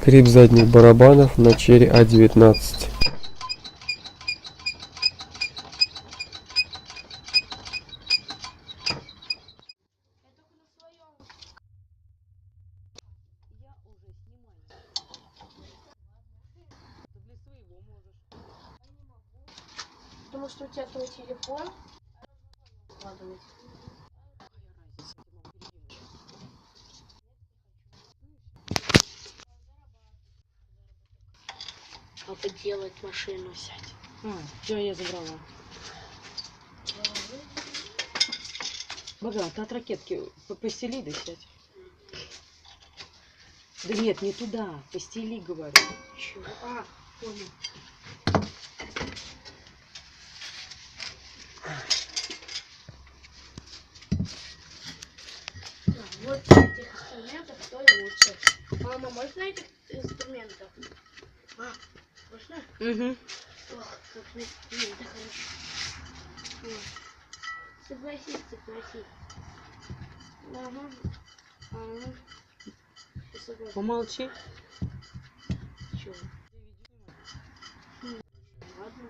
Скрип задних барабанов на Cherry A19. Потому что у тебя твой телефон складывать. А поделать машину сядь. Все, я забрала. Бага, ты от ракетки постели да сядь. Да нет, не туда. Постели, говорю. Чего? Понял. Вот этих инструментов кто лучше. Мама, можно этих инструментов? Можно? Угу. Ох, как это хорошо. Вот. Согласись. Ага. Согласен. Помолчи. Чего? Ладно.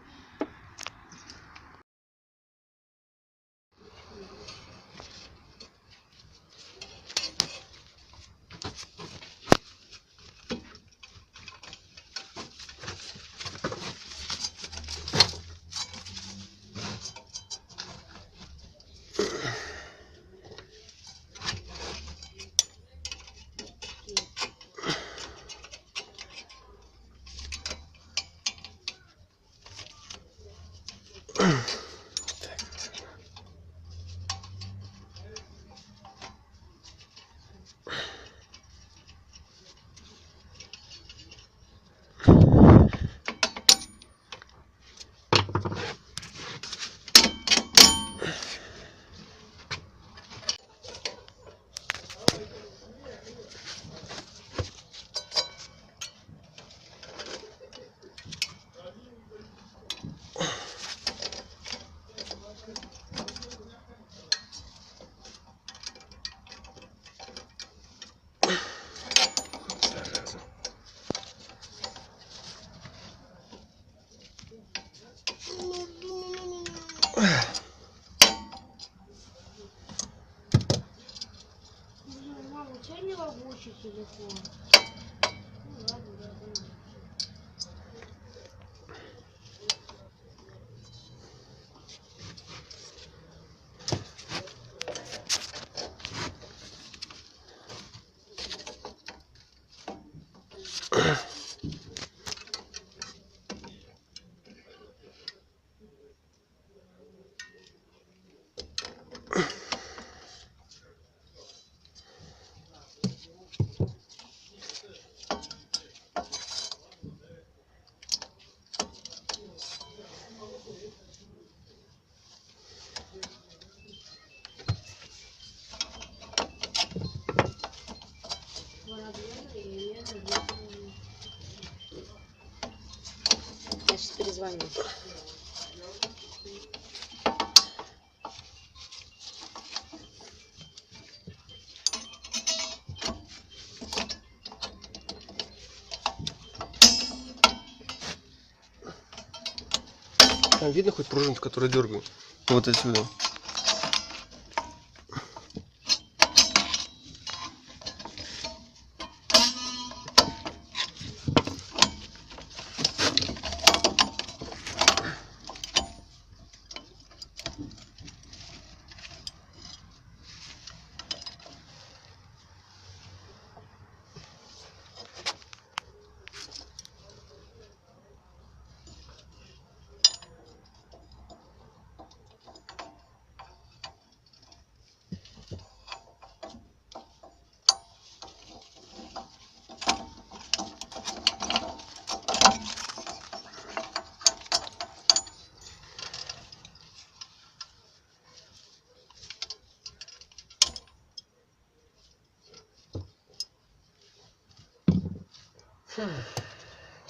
Мама, у тебя не рабочий телефон. Ну ладно, я понял. Я сейчас перезвоню. Там видно хоть пружинку, которую дергаю? Вот отсюда.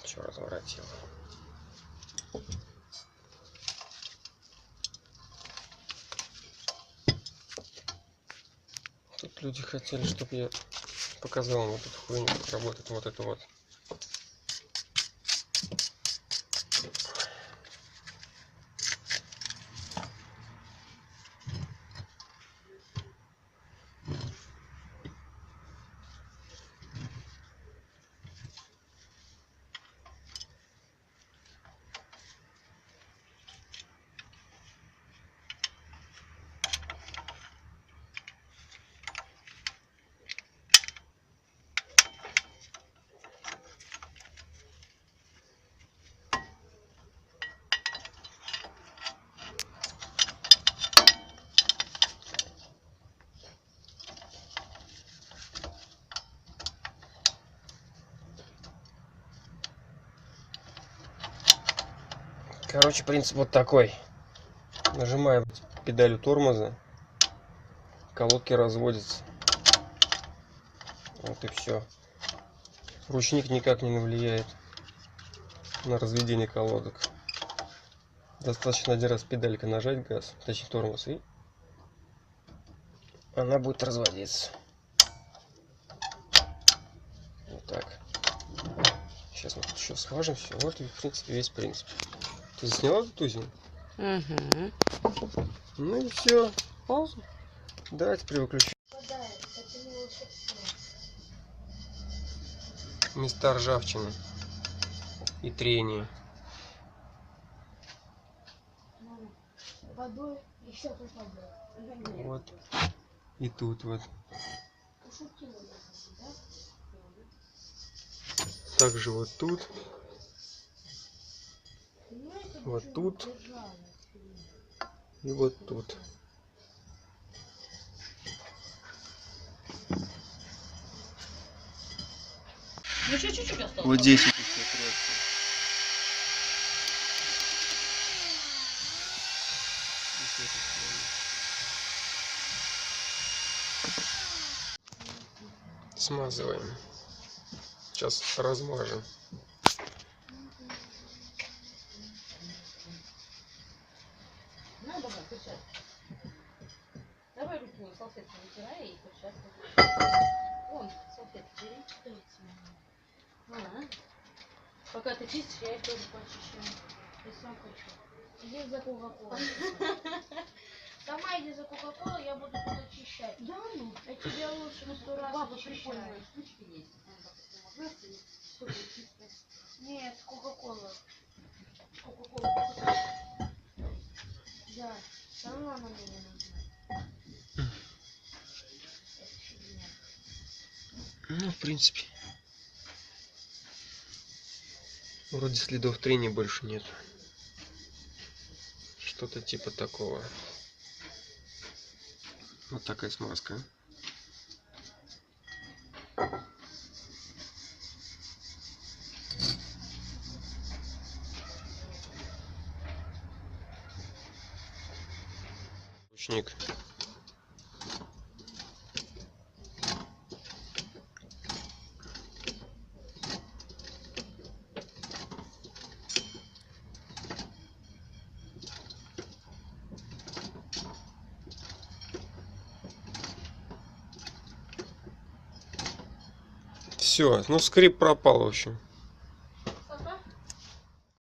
Все разворотил. Тут люди хотели, чтобы я показал им вот эту хуйню, как работает вот это вот. Короче, принцип вот такой. Нажимаем педалью тормоза, колодки разводятся. Вот и все. Ручник никак не влияет на разведение колодок. Достаточно один раз педалька нажать газ, точнее тормоз, и она будет разводиться. Вот так. Сейчас мы тут еще смажем все. Вот и в принципе весь принцип. Ты засняла эту тузину? Угу. Ну и все. Паузу. Да, теперь выключу. Попадает, это не волшебство. Места ржавчины и трения. Ну, водой и все попадает. Вот. И тут вот. Пошутила, да? Также вот тут. Понимаете, Вот почему тут. держала? И вот тут. Ну еще чуть-чуть осталось. Вот здесь вот еще трется. И с этой стороны. Смазываем. Сейчас размажем. На, давай, сейчас. Давай руку салфеткой вытирай и сейчас. Вон, салфетки бери. Пока ты чистишь, я их тоже поочищаю. Я сам хочу. Иди за Кока-Колу. Сама иди за Кока-Колу, я буду тут очищать. Да, ну. Я тебе лучше на 100 раз Папа, очищаю. прикольные штучки есть. Все будет чисто. Нет, Кока-Кола. Кока-Кола. Да, все равно она мне не нужна. Это фигня. Ну, в принципе. Вроде следов трения больше нет. Что-то типа такого. Вот такая смазка. Ручник. Все, ну скрип пропал, в общем.